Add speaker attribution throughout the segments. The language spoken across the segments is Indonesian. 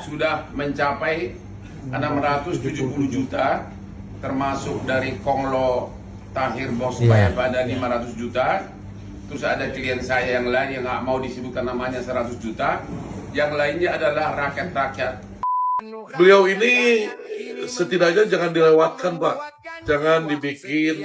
Speaker 1: sudah mencapai 670 juta, termasuk dari Konglo Tahir Bos pada 500 juta. Terus ada klien saya yang lain yang nggak mau disebutkan namanya 100 juta. Yang lainnya adalah rakyat-rakyat.
Speaker 2: Beliau ini setidaknya jangan dilewatkan, Pak. Jangan dibikin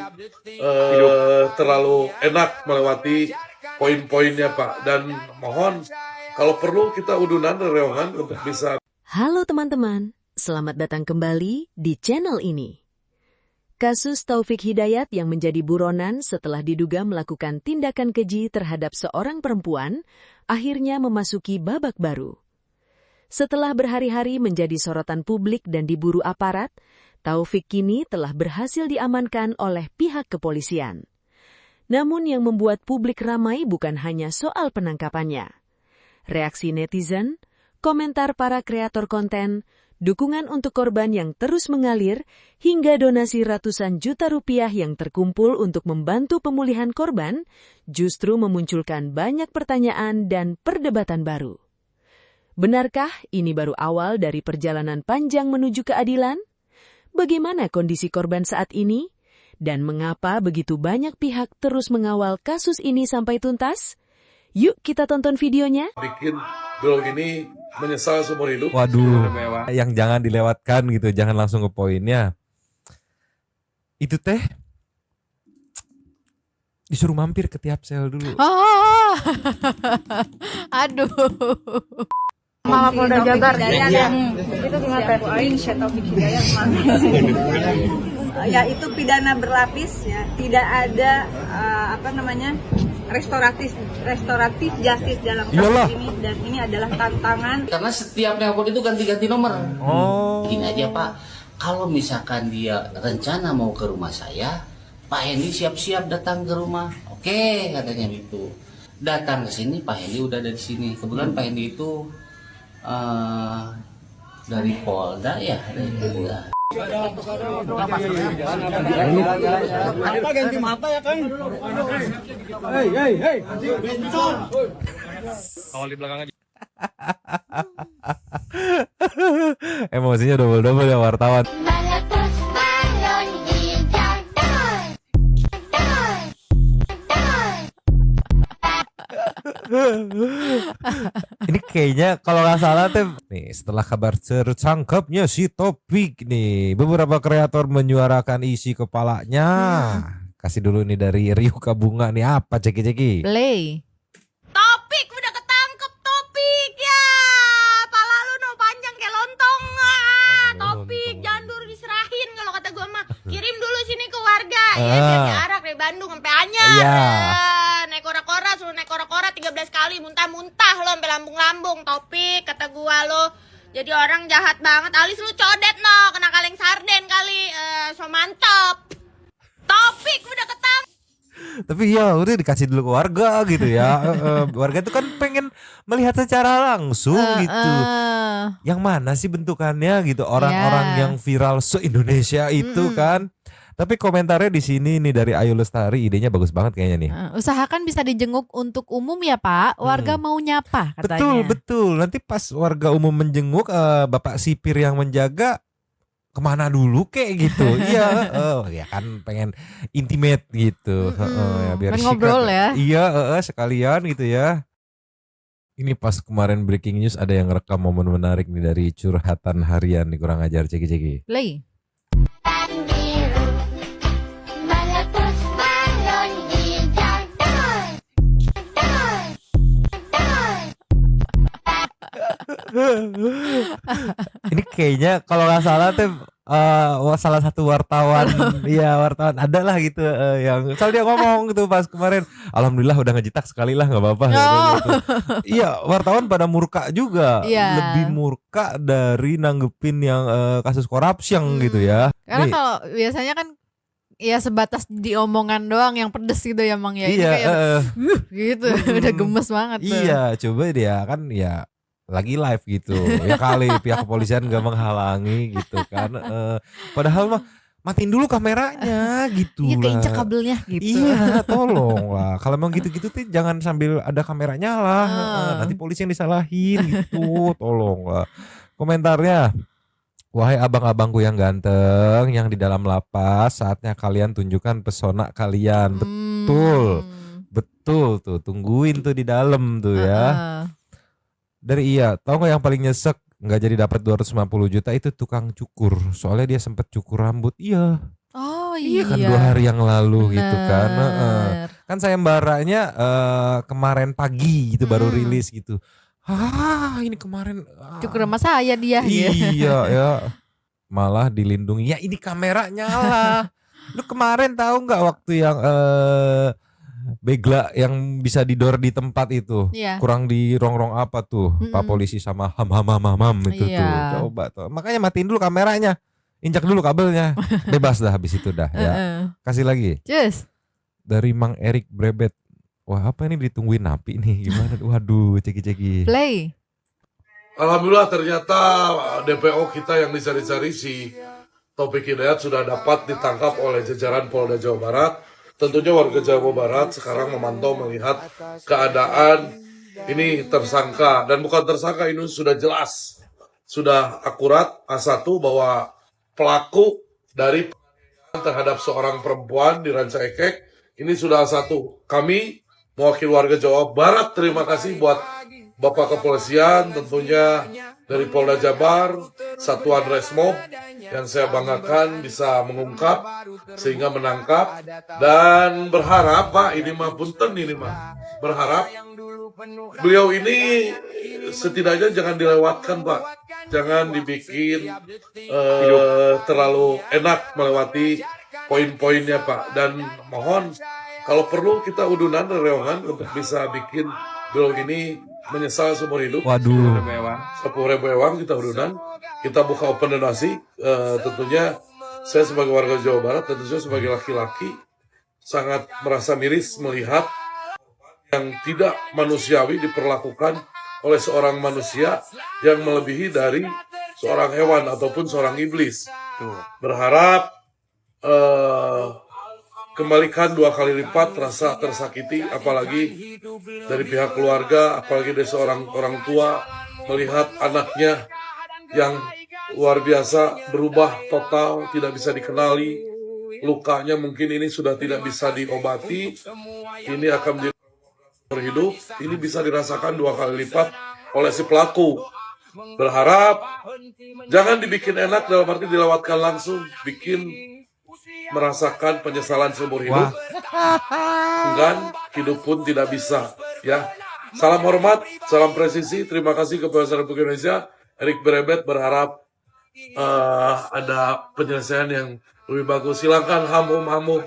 Speaker 2: terlalu enak melewati poin-poinnya, Pak. Dan mohon kalau perlu kita udunan rewangan untuk bisa.
Speaker 3: Halo teman-teman, selamat datang kembali di channel ini. Kasus Taufik Hidayat yang menjadi buronan setelah diduga melakukan tindakan keji terhadap seorang perempuan akhirnya memasuki babak baru. Setelah berhari-hari menjadi sorotan publik dan diburu aparat, Taufik kini telah berhasil diamankan oleh pihak kepolisian. Namun yang membuat publik ramai bukan hanya soal penangkapannya. Reaksi netizen, komentar para kreator konten, dukungan untuk korban yang terus mengalir, hingga donasi ratusan juta rupiah yang terkumpul untuk membantu pemulihan korban, justru memunculkan banyak pertanyaan dan perdebatan baru. Benarkah ini baru awal dari perjalanan panjang menuju keadilan? Bagaimana kondisi korban saat ini? Dan mengapa begitu banyak pihak terus mengawal kasus ini sampai tuntas? Yuk kita tonton videonya.
Speaker 2: Bikin beliau ini menyesal seumur hidup.
Speaker 4: Waduh, yang jangan dilewatkan gitu, jangan langsung ke poinnya. Itu teh disuruh mampir ke tiap sel dulu.
Speaker 5: Oh, aduh.
Speaker 6: Mama Polda Jabar itu gimana? Taufik Hidayat ya itu pidana berlapis ya, tidak ada restoratif justice dalam kasus ini, dan ini adalah tantangan
Speaker 7: karena setiap nelpon itu ganti-ganti nomor. Gini aja Pak, kalau misalkan dia rencana mau ke rumah saya, Pak Hendy siap-siap datang ke rumah. Oke, katanya gitu. Datang ke sini, Pak Hendy udah ada di sini. Kebetulan Pak Hendy itu dari Polda ya, dari Polda.
Speaker 8: Apa ganti mata ya Kang? Hei.
Speaker 4: Kawal di belakang aja. Emosinya double-double ya wartawan. Ini kayaknya kalau nggak salah tuh nih, setelah kabar tertangkapnya si Taufik nih, beberapa kreator menyuarakan isi kepalanya. Kasih dulu nih dari Ryuka Bunga nih, apa ceki-ceki?
Speaker 5: Play.
Speaker 9: Topik udah ketangkep, Topik ya. Pala lu no panjang kayak lontong. Topik jangan dulu diserahin kalau kata gua mah. Kirim dulu sini ke warga ya, biar diarak dari Bandung sampai Anyar. Naik kora-kora, suruh naik kora-kora 13 kali, muntah-muntah lo sampai lambung-lambung. Topik kata gua lo jadi orang jahat banget. Alis lu codet no, kena kaleng sarden kali. So mantep. Topik udah ketangkep.
Speaker 4: Tapi ya udah dikasih dulu ke warga gitu ya. Warga itu kan pengen melihat secara langsung gitu. Yang mana sih bentukannya gitu, orang-orang yang viral se-Indonesia itu kan. Tapi komentarnya di sini nih dari Ayu Lestari, idenya bagus banget kayaknya nih.
Speaker 5: Usahakan bisa dijenguk untuk umum ya Pak, warga mau nyapa katanya.
Speaker 4: Betul. Nanti pas warga umum menjenguk, Bapak sipir yang menjaga kemana dulu kayak gitu. Iya, ya kan pengen intimate gitu. Ya, biar
Speaker 5: ngobrol ya.
Speaker 4: Iya, sekalian gitu ya. Ini pas kemarin breaking news ada yang rekam momen menarik nih dari curhatan harian nih, kurang ajar ceki-ceki.
Speaker 5: Play.
Speaker 4: Ini kayaknya kalau nggak salah tuh salah satu wartawan, ya wartawan ada lah gitu yang misal dia ngomong gitu pas kemarin, alhamdulillah udah ngejitak sekali lah nggak apa-apa. Gitu. Iya, wartawan pada murka juga, lebih murka dari nanggepin yang kasus corruption gitu ya.
Speaker 5: Karena kalau biasanya kan ya sebatas diomongan doang yang pedes gitu ya Mang ya. Ini kayak gitu, udah gemes banget tuh.
Speaker 4: Iya, coba dia kan ya lagi live gitu ya kali pihak kepolisian gak menghalangi gitu kan, padahal mah matiin dulu kameranya gitu.
Speaker 5: Iya, keinjak kabelnya gitu.
Speaker 4: Iya, tolong lah kalau emang gitu-gitu tuh jangan sambil ada kameranya lah, nanti polisi yang disalahin gitu. Tolong lah Komentarnya, wahai abang-abangku yang ganteng, yang di dalam lapas, saatnya kalian tunjukkan pesona kalian. Betul, betul tuh, tungguin tuh di dalam tuh ya. Dari tahu nggak yang paling nyesek nggak jadi dapat 250 juta itu tukang cukur, soalnya dia sempat cukur rambut. Iya.
Speaker 5: Oh
Speaker 4: Iya
Speaker 5: iya.
Speaker 4: kan 2 hari yang lalu gitu kan.
Speaker 5: Bener.
Speaker 4: Kan sayembaranya kemarin pagi gitu baru rilis gitu. Ini kemarin
Speaker 5: Cukur sama saya dia.
Speaker 4: iya ya. Malah dilindungi. Ya ini kamera nyala. Lu kemarin tahu nggak waktu yang begla yang bisa didor di tempat itu,
Speaker 5: Iya.
Speaker 4: kurang di rongrong apa tuh, Pak polisi sama ham itu tuh.
Speaker 5: Iya.
Speaker 4: Coba tuh. Makanya matiin dulu kameranya. Injak dulu kabelnya. Bebas dah habis itu dah ya. Kasih lagi.
Speaker 5: Cus.
Speaker 4: Dari Mang Erik Brebet. Wah, apa ini ditungguin napi nih? Gimana? Waduh, ceki-ceki.
Speaker 5: Play.
Speaker 2: Alhamdulillah ternyata DPO kita yang dicari-cari si Taufik Hidayat sudah dapat ditangkap oleh jajaran Polda Jawa Barat. Tentunya warga Jawa Barat sekarang memantau melihat keadaan ini tersangka. Dan bukan tersangka, ini sudah jelas. Sudah akurat A1 bahwa pelaku dari terhadap seorang perempuan di Ranca Ekek ini sudah A1. Kami mewakili warga Jawa Barat terima kasih buat Bapak Kepolisian, tentunya dari Polda Jabar, Satuan Resmob yang saya banggakan bisa mengungkap sehingga menangkap, dan berharap Pak, ini mah punten ini mah, berharap beliau ini setidaknya jangan dilewatkan Pak, jangan dibikin terlalu enak melewati poin-poinnya Pak, dan mohon kalau perlu kita udunan reongan untuk bisa bikin beliau ini menyesal seumur hidup.
Speaker 4: Waduh.
Speaker 2: 10.000 ewang kita udunan, kita buka open donasi. Tentunya saya sebagai warga Jawa Barat, tentunya sebagai laki-laki sangat merasa miris melihat yang tidak manusiawi diperlakukan oleh seorang manusia yang melebihi dari seorang hewan ataupun seorang iblis. Berharap kembalikan 2 kali lipat rasa tersakiti, apalagi dari pihak keluarga, apalagi dari seorang orang tua melihat anaknya yang luar biasa berubah total, tidak bisa dikenali, lukanya mungkin ini sudah tidak bisa diobati, ini akan menjadi hidup, ini bisa dirasakan 2 kali lipat oleh si pelaku. Berharap jangan dibikin enak dalam arti dilewatkan langsung, bikin merasakan penyesalan seumur hidup. Enggan, hidup pun tidak bisa. Ya, salam hormat, salam presisi. Terima kasih kepada Republik Indonesia. Erik Brebet berharap ada penyelesaian yang lebih bagus. Silakan hamu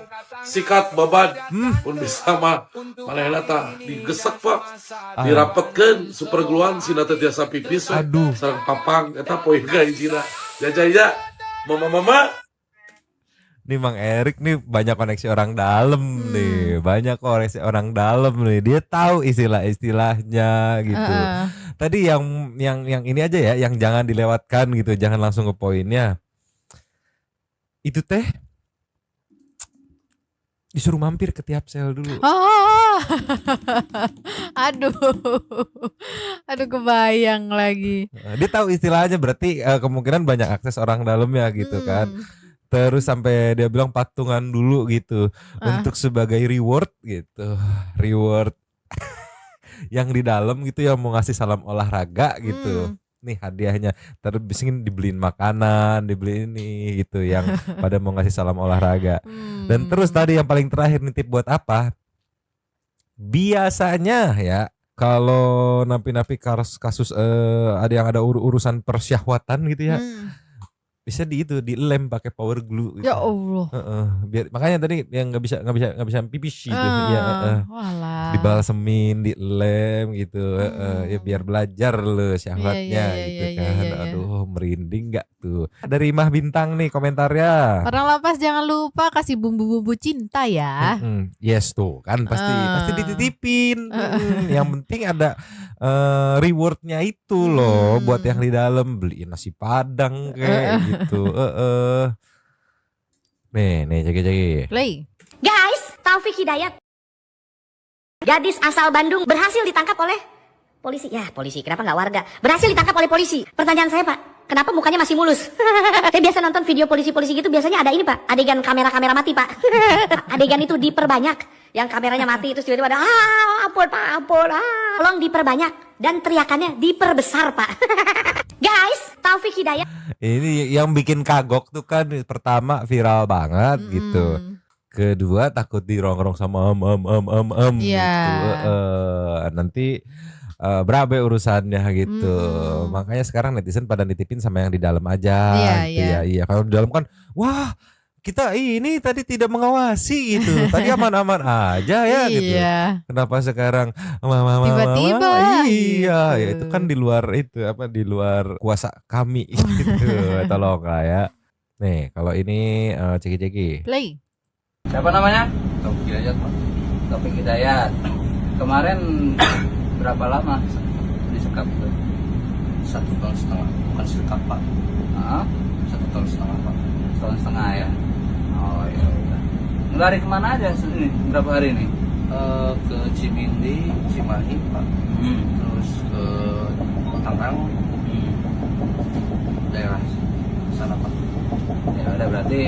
Speaker 2: sikat babat pun bisa mah. Manehna tah digesek Pak, dirapetkeun super gluan sina teh tiasa pipis.
Speaker 4: Aduh.
Speaker 2: Sareng papang eta poin ka hijina. Jajaya, mama.
Speaker 4: Nih Mang Erik nih banyak koneksi orang dalam nih, banyak koneksi orang dalam nih. Dia tahu istilah-istilahnya gitu. Tadi yang ini aja ya, yang jangan dilewatkan gitu, jangan langsung ke poinnya. Itu teh disuruh mampir ke tiap sel dulu.
Speaker 5: Aduh kebayang lagi.
Speaker 4: Dia tahu istilahnya, berarti kemungkinan banyak akses orang dalamnya gitu kan. Terus sampai dia bilang patungan dulu gitu untuk sebagai reward gitu, reward yang di dalam gitu yang mau ngasih salam olahraga gitu. Nih hadiahnya, terus biasanya dibeliin makanan, dibeliin ini gitu yang pada mau ngasih salam olahraga. Dan terus tadi yang paling terakhir nih, tip buat apa? Biasanya ya kalau napi-napi kasus ada yang ada urusan persyahwatan gitu ya. Bisa dilem pakai power glue gitu.
Speaker 5: Ya Allah.
Speaker 4: Biar makanya tadi yang nggak bisa pipis gitu ya.
Speaker 5: Walah.
Speaker 4: Dibalsemin, dilem gitu. Ya biar belajar lo syahwatnya gitu kan. Aduh merinding nggak tuh. Dari Mah Bintang nih komentarnya.
Speaker 5: Orang lapas jangan lupa kasih bumbu-bumbu cinta ya.
Speaker 4: Yes tuh kan pasti dititipin. Yang penting ada rewardnya itu loh buat yang di dalam, beliin nasi padang kayak gitu. Nih jagi.
Speaker 5: Play.
Speaker 9: Guys, Taufik Hidayat, gadis asal Bandung berhasil ditangkap oleh
Speaker 10: Polisi, ya polisi, kenapa nggak warga? Berhasil ditangkap oleh polisi. Pertanyaan saya Pak, kenapa mukanya masih mulus? Saya biasa nonton video polisi-polisi gitu, biasanya ada ini Pak, adegan kamera-kamera mati Pak. Adegan itu diperbanyak, yang kameranya mati terus tiba-tiba ada, ampun Pak, ampun, tolong diperbanyak. Dan teriakannya diperbesar Pak. Guys, Taufik Hidayat.
Speaker 4: Ini yang bikin kagok tuh kan pertama viral banget gitu. Kedua takut dirongrong sama
Speaker 5: Iya.
Speaker 4: gitu. Nanti berabe urusannya gitu. Makanya sekarang netizen pada nitipin sama yang di dalam aja
Speaker 5: Iya,
Speaker 4: gitu
Speaker 5: iya.
Speaker 4: ya. Iya, kalau di dalam kan wah, kita ini tadi tidak mengawasi gitu. Tadi aman-aman aja ya gitu.
Speaker 5: Iya.
Speaker 4: Kenapa sekarang
Speaker 5: Tiba-tiba.
Speaker 4: Iya, ya itu kan di luar itu apa di luar kuasa kami gitu. Tolong lah ya. Nih, kalau ini ceki-ceki.
Speaker 5: Play.
Speaker 8: Siapa namanya? Taufik Hidayat, Pak. Taufik Hidayat. Kemarin berapa lama disekap itu?
Speaker 7: 1,5 tahun, bukan sekap Pak. 1,5 tahun Pak.
Speaker 8: 1,5 tahun ya. Oh ya udah. Lari kemana aja ini? Berapa hari ini?
Speaker 7: Ke Cimindi, Cimahi Pak. Terus ke Tangerang, daerah sana Pak.
Speaker 8: Ya udah berarti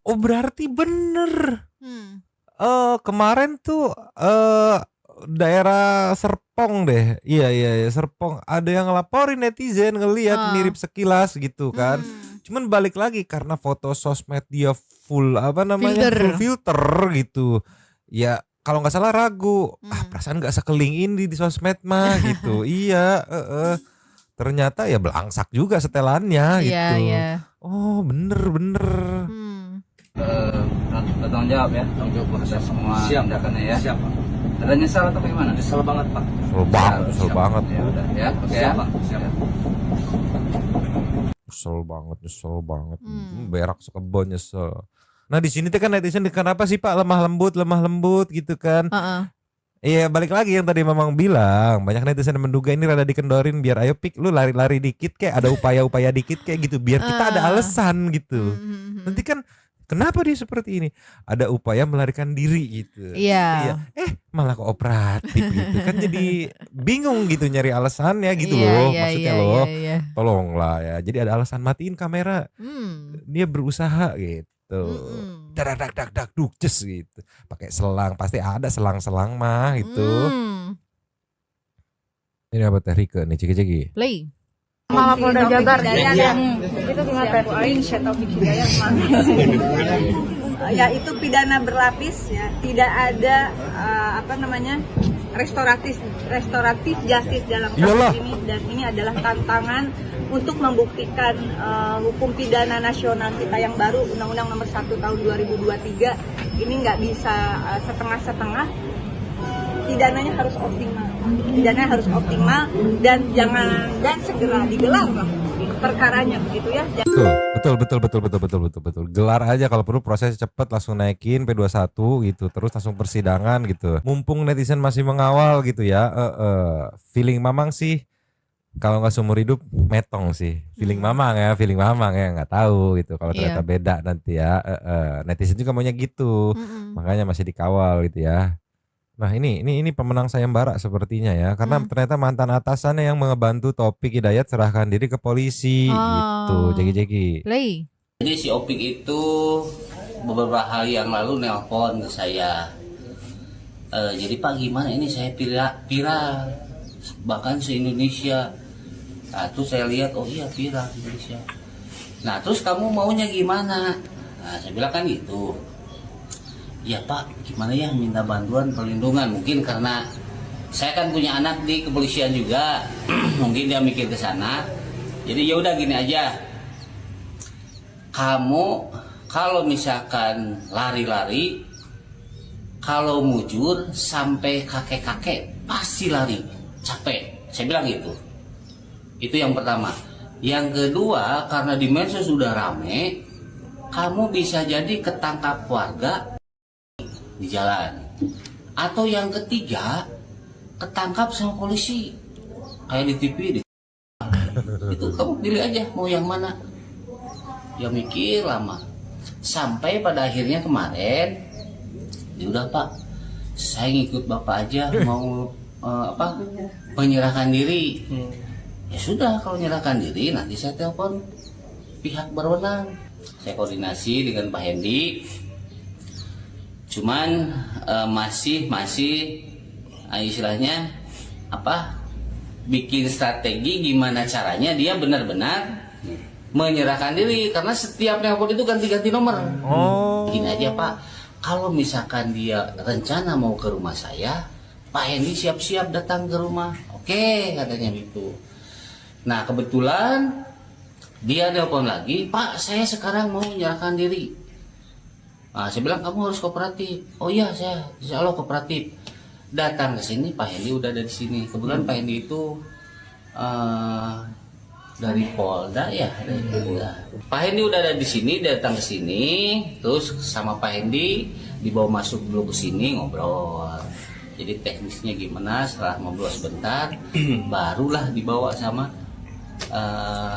Speaker 4: Oh, berarti bener.
Speaker 5: Hmm.
Speaker 4: Kemarin tuh daerah Serpong deh. Iya, Serpong. Ada yang ngelaporin netizen ngelihat mirip sekilas gitu kan. Cuman balik lagi karena foto sosmed dia full apa namanya? Full filter gitu. Ya kalau nggak salah ragu. Perasaan nggak sekeling ini di sosmed mah gitu. Iya, ternyata ya belangsak juga setelannya gitu.
Speaker 5: Iya.
Speaker 4: Oh, bener.
Speaker 8: bertanggung jawab ya.
Speaker 7: Tanggung jawab
Speaker 8: atas semua
Speaker 7: Siap.
Speaker 8: tindakannya ya.
Speaker 7: Siap Pak.
Speaker 8: Ada nyesal atau bagaimana?
Speaker 7: Nyesel banget Pak.
Speaker 4: Kesel banget.
Speaker 8: Ya udah ya. Oke
Speaker 7: Siap
Speaker 8: ya.
Speaker 7: Pak. Siap.
Speaker 4: Nyesel banget. Berak sekebon nyesel. Nah di sini tuh kan netizen kenapa sih Pak lemah lembut gitu kan? Iya balik lagi yang tadi Mamang bilang, banyak netizen yang menduga ini rada dikendorin biar ayo pik lu lari-lari dikit kayak ada upaya-upaya dikit kayak gitu biar kita ada alasan gitu. Nanti kan kenapa dia seperti ini? Ada upaya melarikan diri gitu.
Speaker 5: Iya.
Speaker 4: Malah kooperatif gitu kan jadi bingung gitu nyari alasannya gitu loh maksudnya loh.
Speaker 5: Iya.
Speaker 4: Tolonglah ya. Jadi ada alasan matiin kamera. Dia berusaha gitu. Dak dukces gitu. Pakai selang, pasti ada selang-selang mah gitu. Ini apa Teh Rike nih ceki-ceki.
Speaker 5: Play.
Speaker 6: Mama Polda Jabar itu gimana Taufik Hidayat ya itu pidana berlapis ya, tidak ada restoratif justice dalam kasus ini, dan ini adalah tantangan untuk membuktikan hukum pidana nasional kita yang baru Undang-Undang Nomor 1 Tahun 2023 ini nggak bisa setengah-setengah. Pidananya harus optimal dan segera digelar lah perkaranya begitu ya. Betul.
Speaker 4: Gelar aja kalau perlu proses cepet langsung naikin P21 gitu, terus langsung persidangan gitu. Mumpung netizen masih mengawal gitu ya. Feeling Mamang sih kalau nggak seumur hidup metong sih. Feeling Mamang ya nggak tahu gitu. Kalau ternyata beda nanti ya. Netizen juga maunya gitu. Makanya masih dikawal gitu ya. Nah ini pemenang sayembara sepertinya ya, karena ternyata mantan atasannya yang mengebantu Taufik Hidayat serahkan diri ke polisi gitu. Jeki.
Speaker 5: Play.
Speaker 7: Jadi si Opik itu beberapa hari yang lalu nelpon ke saya. Jadi Pak gimana ini saya viral bahkan se-Indonesia. Nah terus saya lihat oh iya viral Indonesia. Nah terus kamu maunya gimana? Nah saya bilang kan gitu. Ya Pak, gimana ya minta bantuan perlindungan, mungkin karena saya kan punya anak di kepolisian juga, mungkin dia mikir ke sana. Jadi ya udah gini aja, kamu kalau misalkan lari-lari, kalau mujur sampai kakek-kakek pasti lari, capek. Saya bilang gitu. Itu yang pertama. Yang kedua, karena di medsos sudah rame, kamu bisa jadi ketangkap warga di jalan, atau yang ketiga ketangkap sama polisi kayak di TV itu kamu pilih aja mau yang mana. Ya mikir lama sampai pada akhirnya kemarin ya udah Pak saya ngikut Bapak aja mau menyerahkan diri. Ya sudah, kalau menyerahkan diri nanti saya telepon pihak berwenang. Saya koordinasi dengan Pak Hendi. Cuman masih istilahnya bikin strategi gimana caranya dia benar-benar menyerahkan diri, karena setiap nelpon itu ganti-ganti nomor. Gini aja Pak, kalau misalkan dia rencana mau ke rumah saya, Pak Hendi siap-siap datang ke rumah. Oke, katanya gitu. Nah kebetulan dia nelpon lagi, Pak saya sekarang mau menyerahkan diri. Nah, saya bilang kamu harus kooperatif. Oh iya, saya insya Allah kooperatif. Datang ke sini, Pak Hendi udah ada di sini. Kebetulan Pak Hendi itu dari Polda ya. Pak Hendi udah ada di sini, datang ke sini, terus sama Pak Hendi dibawa masuk dulu ke sini ngobrol. Jadi teknisnya gimana? Setelah ngobrol sebentar, barulah dibawa sama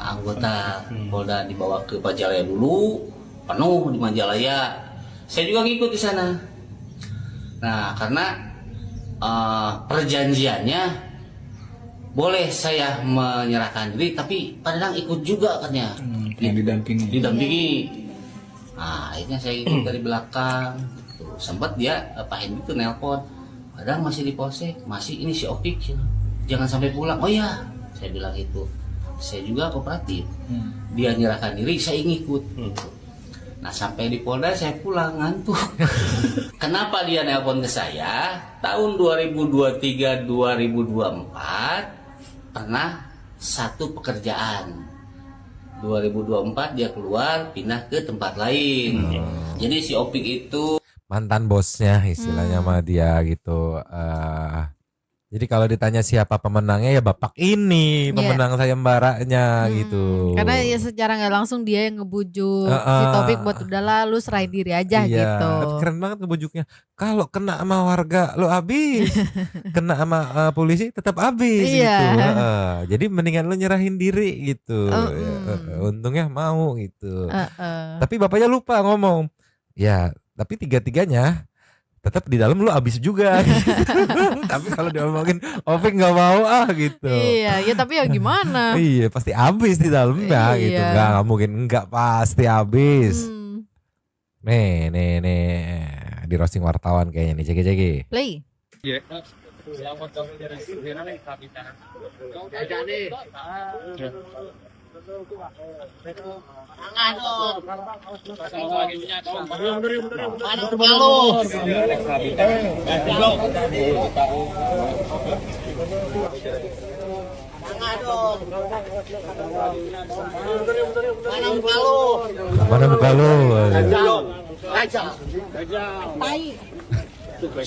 Speaker 7: anggota Polda, dibawa ke Majalaya dulu, penuh di Majalaya. Saya juga ngikut di sana. Nah, karena perjanjiannya boleh saya menyerahkan diri, tapi kadang ikut juga katanya. Didampingi. Nah, akhirnya saya ikut dari belakang. Gitu. Sempat dia Pak Hendi itu nelpon, padahal masih di polsek, masih ini si Opik, jangan sampai pulang. Oh ya, saya bilang itu. Saya juga kooperatif. Dia nyerahkan diri, saya ngikut. Gitu. Nah sampai di Polda saya pulang ngantuk. Kenapa dia nelpon ke saya? Tahun 2023-2024 pernah satu pekerjaan. 2024 dia keluar pindah ke tempat lain. Jadi si Opik itu
Speaker 4: mantan bosnya istilahnya sama dia gitu. Jadi kalau ditanya siapa pemenangnya ya bapak ini pemenang sayembaranya gitu.
Speaker 5: Karena ya secara nggak langsung dia yang ngebujuk si Topik buat udah lalu serai diri aja gitu.
Speaker 4: Keren banget ngebujuknya. Kalau kena sama warga lo habis, kena sama polisi tetap habis gitu. Jadi mendingan lo nyerahin diri gitu. Untungnya mau gitu. Tapi bapaknya lupa ngomong. Ya tapi tiga-tiganya tetap di dalam lu abis juga gitu. Tapi kalau diomongin Opik nggak mau gitu.
Speaker 5: Iya, ya tapi ya gimana?
Speaker 4: Iya, pasti abis di dalamnya gitu. Nggak mungkin nggak, pasti abis. Nih, di roasting wartawan kayaknya nih, ceki.
Speaker 5: Play.
Speaker 4: Mana muka lu?
Speaker 8: Jalan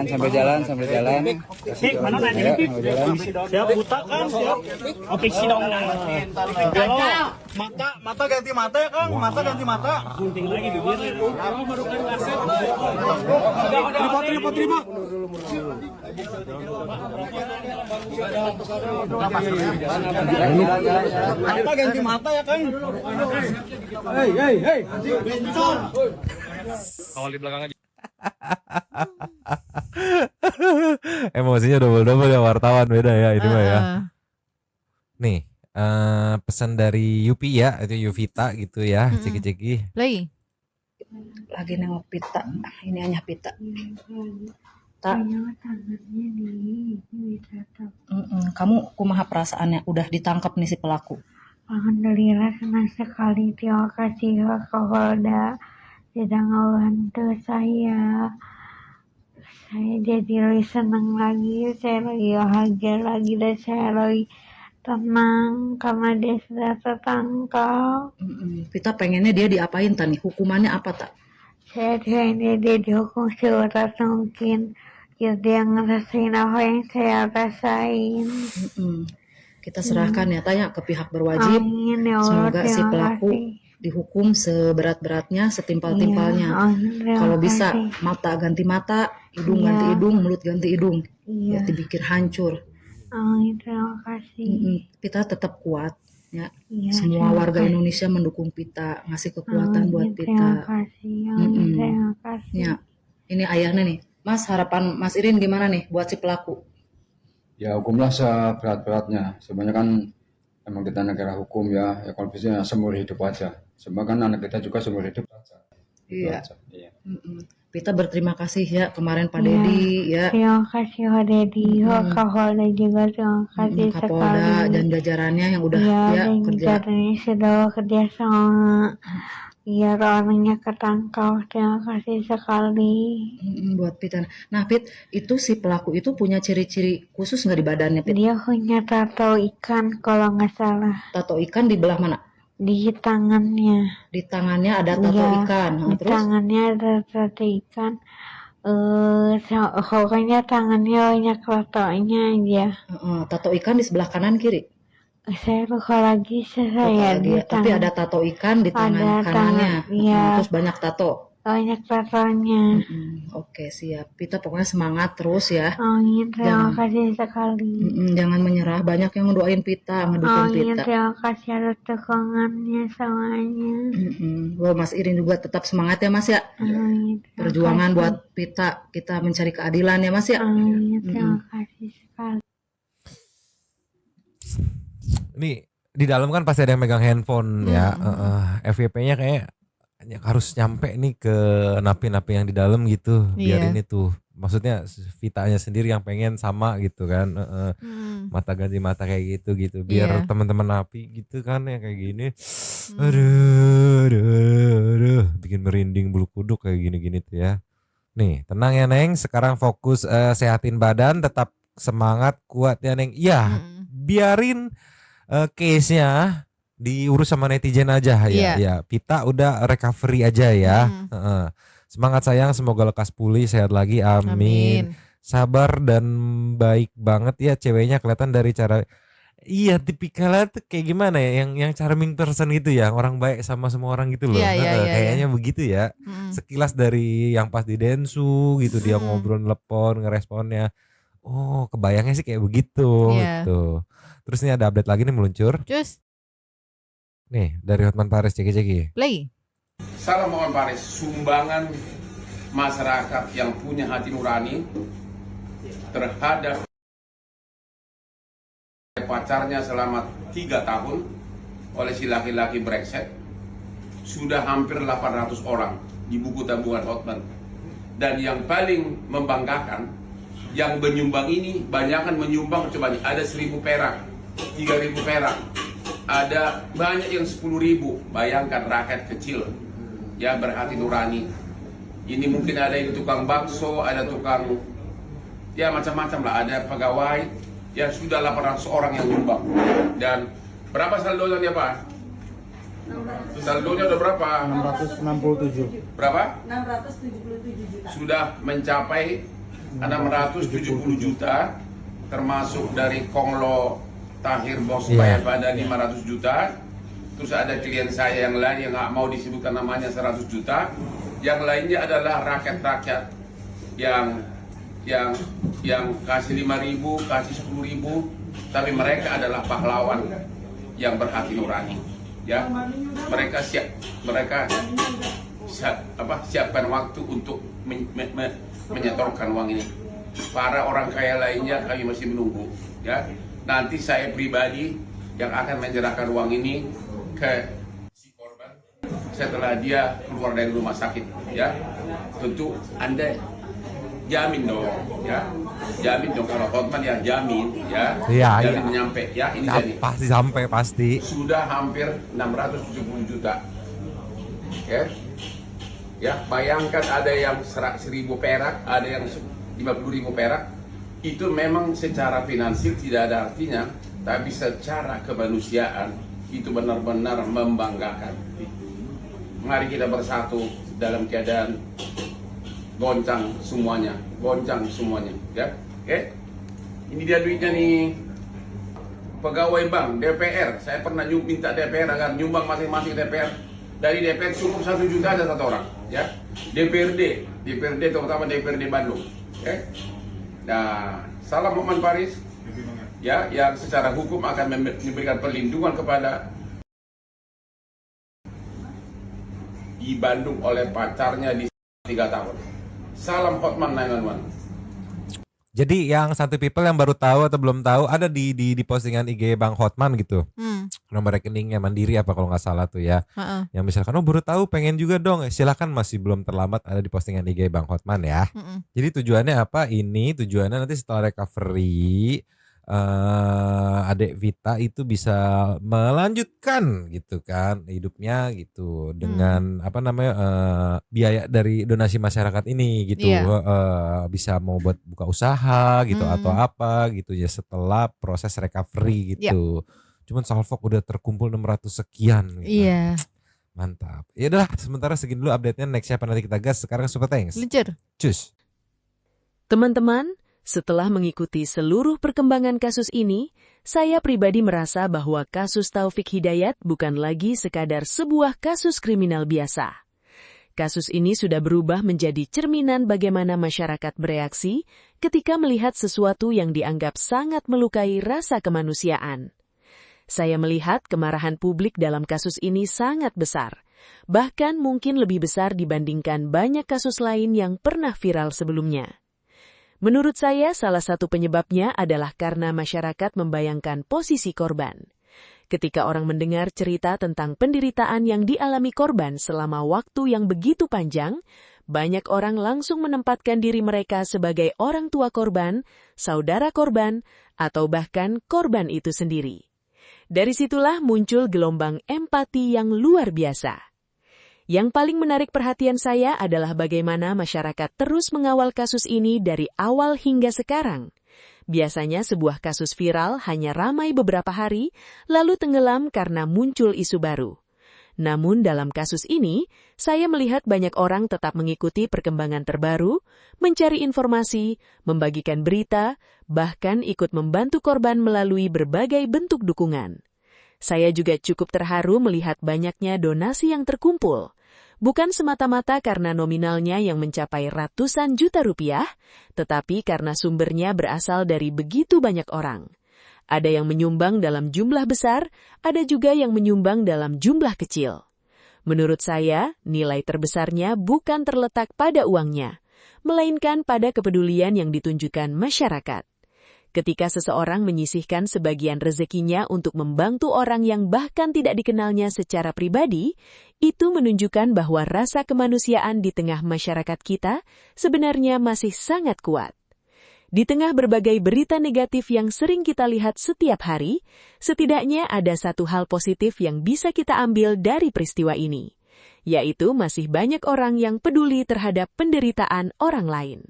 Speaker 8: sampai jalan. Siap buta kan, siap. Opik sidong. Mata ganti mata ya Kang, mata ganti mata. Gunting lagi bibirnya. Terima. Mata ganti mata ya Kang. Hei. Kawal di belakang aja.
Speaker 4: Emosinya double ya wartawan, beda ya ini mah ya. Nih, pesan dari Yupi ya, itu Yuvita gitu ya, ceki-ceki.
Speaker 5: Play.
Speaker 6: Lagi nengok pita, ini hanya pita. Tak. Kamu kumaha perasaannya udah ditangkap nih si pelaku?
Speaker 11: Alhamdulillah senang sekali, terima kasih Kapolda sudah ngebantu saya. Saya jadi lebih senang lagi, saya lebih bahagia lagi dan saya lebih tenang karena dia sudah tertangkap.
Speaker 6: Kita pengennya dia diapain tadi? Hukumannya apa tak?
Speaker 11: Saya pengennya dia dihukum seberat mungkin. Biar dia ngerasain apa yang saya rasain.
Speaker 6: Kita serahkan ya tanya ke pihak berwajib.
Speaker 11: Amin, ya Allah,
Speaker 6: semoga si pelaku dihukum seberat-beratnya, setimpal-timpalnya. Kalau bisa mata ganti mata, hidung ganti hidung, mulut ganti hidung. Ya dibikin hancur.
Speaker 11: Amin, terima kasih.
Speaker 6: Kita tetap kuat.
Speaker 12: Ya,
Speaker 11: Iya,
Speaker 12: semua
Speaker 11: terima
Speaker 12: warga
Speaker 11: kasih.
Speaker 12: Indonesia mendukung Pita, ngasih kekuatan buat
Speaker 11: Amin, terima
Speaker 12: Pita.
Speaker 11: kasih.
Speaker 12: Mm-mm.
Speaker 11: Terima kasih.
Speaker 12: Ya, ini ayahnya nih. Mas, harapan Mas Irin gimana nih buat si pelaku?
Speaker 13: Ya hukumlah seberat-beratnya. Sebenarnya kan emang kita negara hukum ya. Ya kalau bisa seumur hidup aja. Semua kan anak kita juga seumur hidup aja. Itu
Speaker 12: Iya.
Speaker 13: aja. Iya.
Speaker 12: Pita berterima kasih ya kemarin Pak
Speaker 11: Iya,
Speaker 12: Dedi ya.
Speaker 11: terima kasih Pak Dedi, Pak
Speaker 12: Mm-mm.
Speaker 11: Kapolda juga terima kasih
Speaker 12: Kapolda
Speaker 11: sekali.
Speaker 12: dan jajarannya yang udah
Speaker 11: Iya,
Speaker 12: ya
Speaker 11: dan
Speaker 12: kerja.
Speaker 11: jajarannya sudah bekerja sama biar orangnya ketangkap. Terima kasih sekali.
Speaker 12: Buat Pita. Nah Pit, itu si pelaku itu punya ciri-ciri khusus nggak di badannya Pit?
Speaker 11: Dia punya tato ikan kalau nggak salah.
Speaker 12: Tato ikan di belah mana?
Speaker 11: Di tangannya.
Speaker 12: Di tangannya ada tato
Speaker 11: Iya,
Speaker 12: ikan. Nah,
Speaker 11: di
Speaker 12: terus?
Speaker 11: tangannya ada tato ikan. Pokoknya tangannya banyak tatonya aja.
Speaker 12: Tato ikan di sebelah kanan kiri.
Speaker 11: Saya lupa lagi
Speaker 12: Lupa
Speaker 11: saya
Speaker 12: lagi
Speaker 11: di
Speaker 12: ya. Tapi
Speaker 11: tangan.
Speaker 12: ada tato ikan di tangan
Speaker 11: Ada
Speaker 12: kanannya.
Speaker 11: tangan, iya.
Speaker 12: Terus banyak tato.
Speaker 11: Banyak tatonya.
Speaker 12: Oke siap. Pita pokoknya semangat terus ya.
Speaker 11: Amin, terima
Speaker 12: Jangan-
Speaker 11: kasih sekali.
Speaker 12: Jangan menyerah. Banyak yang doain Pita, ngedukung
Speaker 11: Amin,
Speaker 12: Pita.
Speaker 11: terima kasih atas dukungannya semuanya.
Speaker 12: Wah, Mas Irin juga tetap semangat ya Mas ya.
Speaker 11: Amin, terima
Speaker 12: Perjuangan
Speaker 11: kasih.
Speaker 12: buat Pita, kita mencari keadilan ya Mas ya.
Speaker 11: Amin, terima kasih sekali.
Speaker 4: Ini di dalam kan pasti ada yang megang handphone ya. FYP-nya kayak harus nyampe nih ke napi-napi yang di dalam gitu. Biar
Speaker 5: Iya.
Speaker 4: ini tuh maksudnya Vitanya sendiri yang pengen sama gitu kan. Mata ganti mata kayak gitu biar
Speaker 5: Iya.
Speaker 4: teman-teman napi gitu kan yang kayak gini. Aduh, bikin merinding bulu kuduk kayak gini-gini tuh ya. Nih, tenang ya Neng, sekarang fokus sehatin badan, tetap semangat, kuat ya Neng. Iya, biarin case-nya diurus sama netizen aja ya.
Speaker 5: Iya.
Speaker 4: Ya, Pita udah recovery aja ya. Heeh. Semangat sayang, semoga lekas pulih, sehat lagi, amin. Sabar dan baik banget ya ceweknya, kelihatan dari cara. Iya, tipikalnya tuh kayak gimana ya, yang charming person gitu ya, orang baik sama semua orang gitu loh.
Speaker 5: Iya, iya, iya,
Speaker 4: Kayaknya begitu ya. Sekilas dari yang pas di Densu gitu, dia ngobrol telepon, ngeresponnya. Oh, kebayangnya sih kayak begitu
Speaker 5: Iya.
Speaker 4: gitu. Terus ini ada update lagi nih meluncur.
Speaker 5: Cus,
Speaker 4: Nih, dari Hotman Paris ceki-ceki.
Speaker 5: play.
Speaker 1: Salam Hotman Paris, sumbangan masyarakat yang punya hati nurani terhadap pacarnya selama 3 tahun oleh si laki-laki brengsek sudah hampir 800 orang di buku tabungan Hotman. Dan yang paling membanggakan, yang menyumbang ini banyakan menyumbang, coba nih, ada 1.000 perak, 3.000 perak, ada banyak yang 10.000. Bayangkan rakyat kecil yang berhati nurani. Ini mungkin ada yang tukang bakso, ada tukang ya macam-macam lah, ada pegawai, ya sudah 800 orang yang nyumbang. Dan berapa saldonya dia Pak? Saldonya udah berapa?
Speaker 14: 667.
Speaker 1: Berapa?
Speaker 6: 677 juta.
Speaker 1: Sudah mencapai 670 juta, termasuk dari Konglo Tahir Bos
Speaker 4: Iya.
Speaker 1: pada 500 juta. Terus ada klien saya yang lain yang nggak mau disebutkan namanya 100 juta. Yang lainnya adalah rakyat-rakyat yang kasih 5.000, kasih 10.000, tapi mereka adalah pahlawan yang berhati nurani. Ya, mereka siapkan waktu untuk menyetorkan uang ini. Para orang kaya lainnya kami masih menunggu. Ya, nanti saya pribadi yang akan menyerahkan uang ini ke si korban setelah dia keluar dari rumah sakit. Ya, tentu Anda jamin dong, ya, jamin dong kalau Hotman ya jamin, ya,
Speaker 4: Iya,
Speaker 1: jamin
Speaker 4: iya.
Speaker 1: nyampe, ya, ini
Speaker 4: Ya,
Speaker 1: jadi
Speaker 4: pasti sampai pasti.
Speaker 1: sudah hampir 670 juta, ya, bayangkan ada yang 1.000 perak, ada yang 50.000 perak, itu memang secara finansial tidak ada artinya, tapi secara kemanusiaan itu benar-benar membanggakan. Mari kita bersatu dalam keadaan goncang semuanya, ya, oke? Ini dia duitnya nih, pegawai bank, DPR. Saya pernah minta DPR agar nyumbang masing-masing DPR. Dari DPR cukup 1 juta ada 1 orang, ya. DPRD terutama DPRD Bandung, oke? Nah, salam Hotman Paris. ya yang secara hukum akan memberikan perlindungan kepada di Bandung oleh pacarnya di 3 tahun. Salam Hotman 911.
Speaker 4: Jadi yang Santuy People yang baru tahu atau belum tahu ada di postingan IG Bang Hotman gitu. Nomor rekeningnya Mandiri apa kalau nggak salah tuh ya. Yang misalkan baru tahu pengen juga dong, silakan, masih belum terlambat, ada di postingan IG Bang Hotman ya. Jadi tujuannya apa? Ini tujuannya nanti setelah recovery Adek Vita itu bisa melanjutkan gitu kan hidupnya gitu dengan biaya dari donasi masyarakat ini gitu. Bisa mau buat buka usaha gitu atau apa gitu ya setelah proses recovery gitu. Cuman Salfok udah terkumpul 600 sekian gitu. Mantap. Ya udah, sementara segini dulu update-nya, next siapa nanti kita gas. Sekarang Super Thanks. Cus.
Speaker 3: Teman-teman, setelah mengikuti seluruh perkembangan kasus ini, saya pribadi merasa bahwa kasus Taufik Hidayat bukan lagi sekadar sebuah kasus kriminal biasa. Kasus ini sudah berubah menjadi cerminan bagaimana masyarakat bereaksi ketika melihat sesuatu yang dianggap sangat melukai rasa kemanusiaan. Saya melihat kemarahan publik dalam kasus ini sangat besar, bahkan mungkin lebih besar dibandingkan banyak kasus lain yang pernah viral sebelumnya. Menurut saya, salah satu penyebabnya adalah karena masyarakat membayangkan posisi korban. Ketika orang mendengar cerita tentang penderitaan yang dialami korban selama waktu yang begitu panjang, banyak orang langsung menempatkan diri mereka sebagai orang tua korban, saudara korban, atau bahkan korban itu sendiri. Dari situlah muncul gelombang empati yang luar biasa. Yang paling menarik perhatian saya adalah bagaimana masyarakat terus mengawal kasus ini dari awal hingga sekarang. Biasanya sebuah kasus viral hanya ramai beberapa hari, lalu tenggelam karena muncul isu baru. Namun dalam kasus ini, saya melihat banyak orang tetap mengikuti perkembangan terbaru, mencari informasi, membagikan berita, bahkan ikut membantu korban melalui berbagai bentuk dukungan. Saya juga cukup terharu melihat banyaknya donasi yang terkumpul. Bukan semata-mata karena nominalnya yang mencapai ratusan juta rupiah, tetapi karena sumbernya berasal dari begitu banyak orang. Ada yang menyumbang dalam jumlah besar, ada juga yang menyumbang dalam jumlah kecil. Menurut saya, nilai terbesarnya bukan terletak pada uangnya, melainkan pada kepedulian yang ditunjukkan masyarakat. Ketika seseorang menyisihkan sebagian rezekinya untuk membantu orang yang bahkan tidak dikenalnya secara pribadi, itu menunjukkan bahwa rasa kemanusiaan di tengah masyarakat kita sebenarnya masih sangat kuat. Di tengah berbagai berita negatif yang sering kita lihat setiap hari, setidaknya ada satu hal positif yang bisa kita ambil dari peristiwa ini, yaitu masih banyak orang yang peduli terhadap penderitaan orang lain.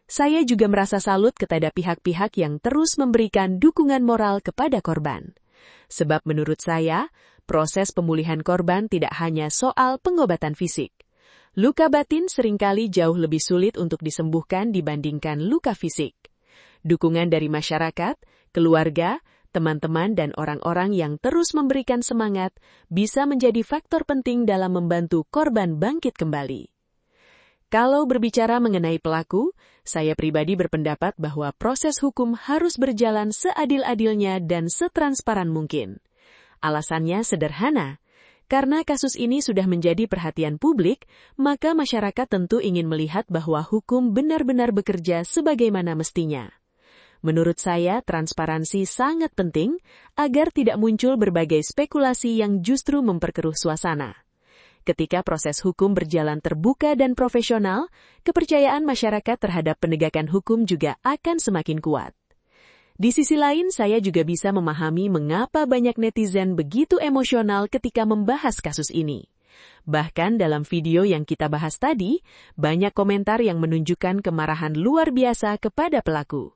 Speaker 3: Saya juga merasa salut kepada pihak-pihak yang terus memberikan dukungan moral kepada korban. Sebab menurut saya, proses pemulihan korban tidak hanya soal pengobatan fisik. Luka batin seringkali jauh lebih sulit untuk disembuhkan dibandingkan luka fisik. Dukungan dari masyarakat, keluarga, teman-teman, dan orang-orang yang terus memberikan semangat bisa menjadi faktor penting dalam membantu korban bangkit kembali. Kalau berbicara mengenai pelaku, saya pribadi berpendapat bahwa proses hukum harus berjalan seadil-adilnya dan setransparan mungkin. Alasannya sederhana, karena kasus ini sudah menjadi perhatian publik, maka masyarakat tentu ingin melihat bahwa hukum benar-benar bekerja sebagaimana mestinya. Menurut saya, transparansi sangat penting agar tidak muncul berbagai spekulasi yang justru memperkeruh suasana. Ketika proses hukum berjalan terbuka dan profesional, kepercayaan masyarakat terhadap penegakan hukum juga akan semakin kuat. Di sisi lain, saya juga bisa memahami mengapa banyak netizen begitu emosional ketika membahas kasus ini. Bahkan dalam video yang kita bahas tadi, banyak komentar yang menunjukkan kemarahan luar biasa kepada pelaku.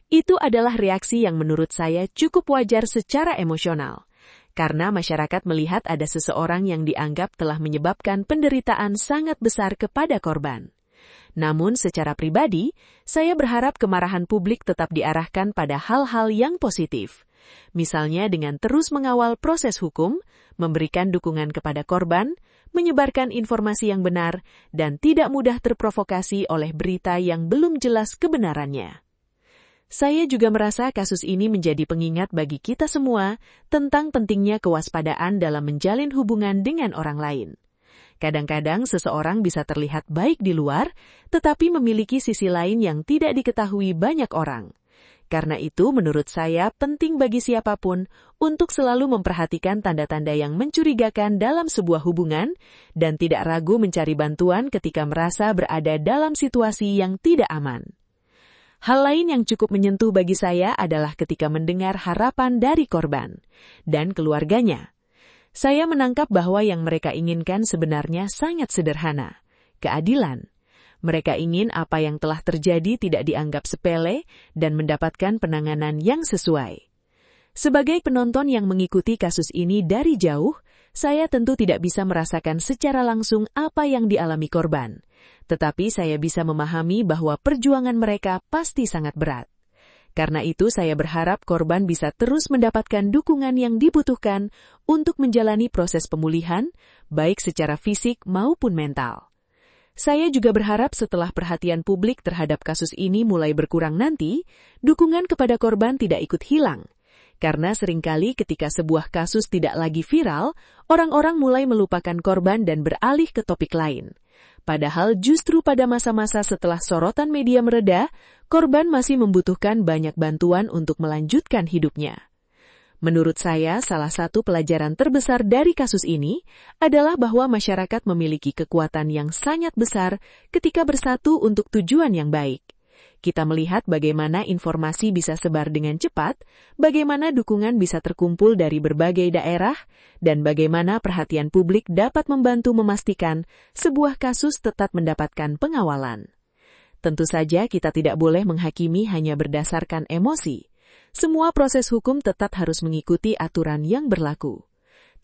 Speaker 3: Itu adalah reaksi yang menurut saya cukup wajar secara emosional. Karena masyarakat melihat ada seseorang yang dianggap telah menyebabkan penderitaan sangat besar kepada korban. Namun secara pribadi, saya berharap kemarahan publik tetap diarahkan pada hal-hal yang positif. Misalnya dengan terus mengawal proses hukum, memberikan dukungan kepada korban, menyebarkan informasi yang benar, dan tidak mudah terprovokasi oleh berita yang belum jelas kebenarannya. Saya juga merasa kasus ini menjadi pengingat bagi kita semua tentang pentingnya kewaspadaan dalam menjalin hubungan dengan orang lain. Kadang-kadang seseorang bisa terlihat baik di luar, tetapi memiliki sisi lain yang tidak diketahui banyak orang. Karena itu, menurut saya penting bagi siapapun untuk selalu memperhatikan tanda-tanda yang mencurigakan dalam sebuah hubungan dan tidak ragu mencari bantuan ketika merasa berada dalam situasi yang tidak aman. Hal lain yang cukup menyentuh bagi saya adalah ketika mendengar harapan dari korban dan keluarganya. Saya menangkap bahwa yang mereka inginkan sebenarnya sangat sederhana, keadilan. Mereka ingin apa yang telah terjadi tidak dianggap sepele dan mendapatkan penanganan yang sesuai. Sebagai penonton yang mengikuti kasus ini dari jauh, saya tentu tidak bisa merasakan secara langsung apa yang dialami korban. Tetapi saya bisa memahami bahwa perjuangan mereka pasti sangat berat. Karena itu saya berharap korban bisa terus mendapatkan dukungan yang dibutuhkan untuk menjalani proses pemulihan, baik secara fisik maupun mental. Saya juga berharap setelah perhatian publik terhadap kasus ini mulai berkurang nanti, dukungan kepada korban tidak ikut hilang. Karena seringkali ketika sebuah kasus tidak lagi viral, orang-orang mulai melupakan korban dan beralih ke topik lain. Padahal justru pada masa-masa setelah sorotan media mereda, korban masih membutuhkan banyak bantuan untuk melanjutkan hidupnya. Menurut saya, salah satu pelajaran terbesar dari kasus ini adalah bahwa masyarakat memiliki kekuatan yang sangat besar ketika bersatu untuk tujuan yang baik. Kita melihat bagaimana informasi bisa sebar dengan cepat, bagaimana dukungan bisa terkumpul dari berbagai daerah, dan bagaimana perhatian publik dapat membantu memastikan sebuah kasus tetap mendapatkan pengawalan. Tentu saja kita tidak boleh menghakimi hanya berdasarkan emosi. Semua proses hukum tetap harus mengikuti aturan yang berlaku.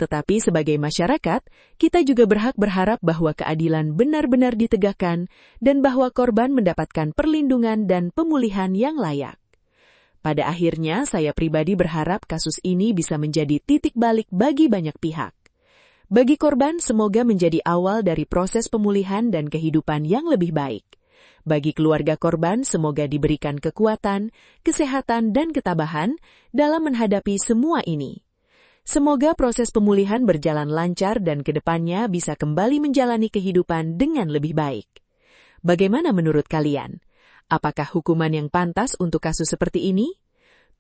Speaker 3: Tetapi sebagai masyarakat, kita juga berhak berharap bahwa keadilan benar-benar ditegakkan dan bahwa korban mendapatkan perlindungan dan pemulihan yang layak. Pada akhirnya, saya pribadi berharap kasus ini bisa menjadi titik balik bagi banyak pihak. Bagi korban, semoga menjadi awal dari proses pemulihan dan kehidupan yang lebih baik. Bagi keluarga korban, semoga diberikan kekuatan, kesehatan, dan ketabahan dalam menghadapi semua ini. Semoga proses pemulihan berjalan lancar dan kedepannya bisa kembali menjalani kehidupan dengan lebih baik. Bagaimana menurut kalian? Apakah hukuman yang pantas untuk kasus seperti ini?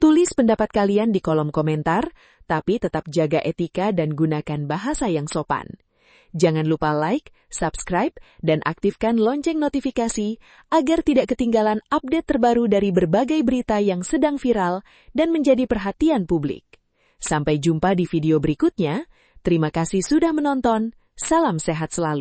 Speaker 3: Tulis pendapat kalian di kolom komentar, tapi tetap jaga etika dan gunakan bahasa yang sopan. Jangan lupa like, subscribe, dan aktifkan lonceng notifikasi agar tidak ketinggalan update terbaru dari berbagai berita yang sedang viral dan menjadi perhatian publik. Sampai jumpa di video berikutnya. Terima kasih sudah menonton. Salam sehat selalu.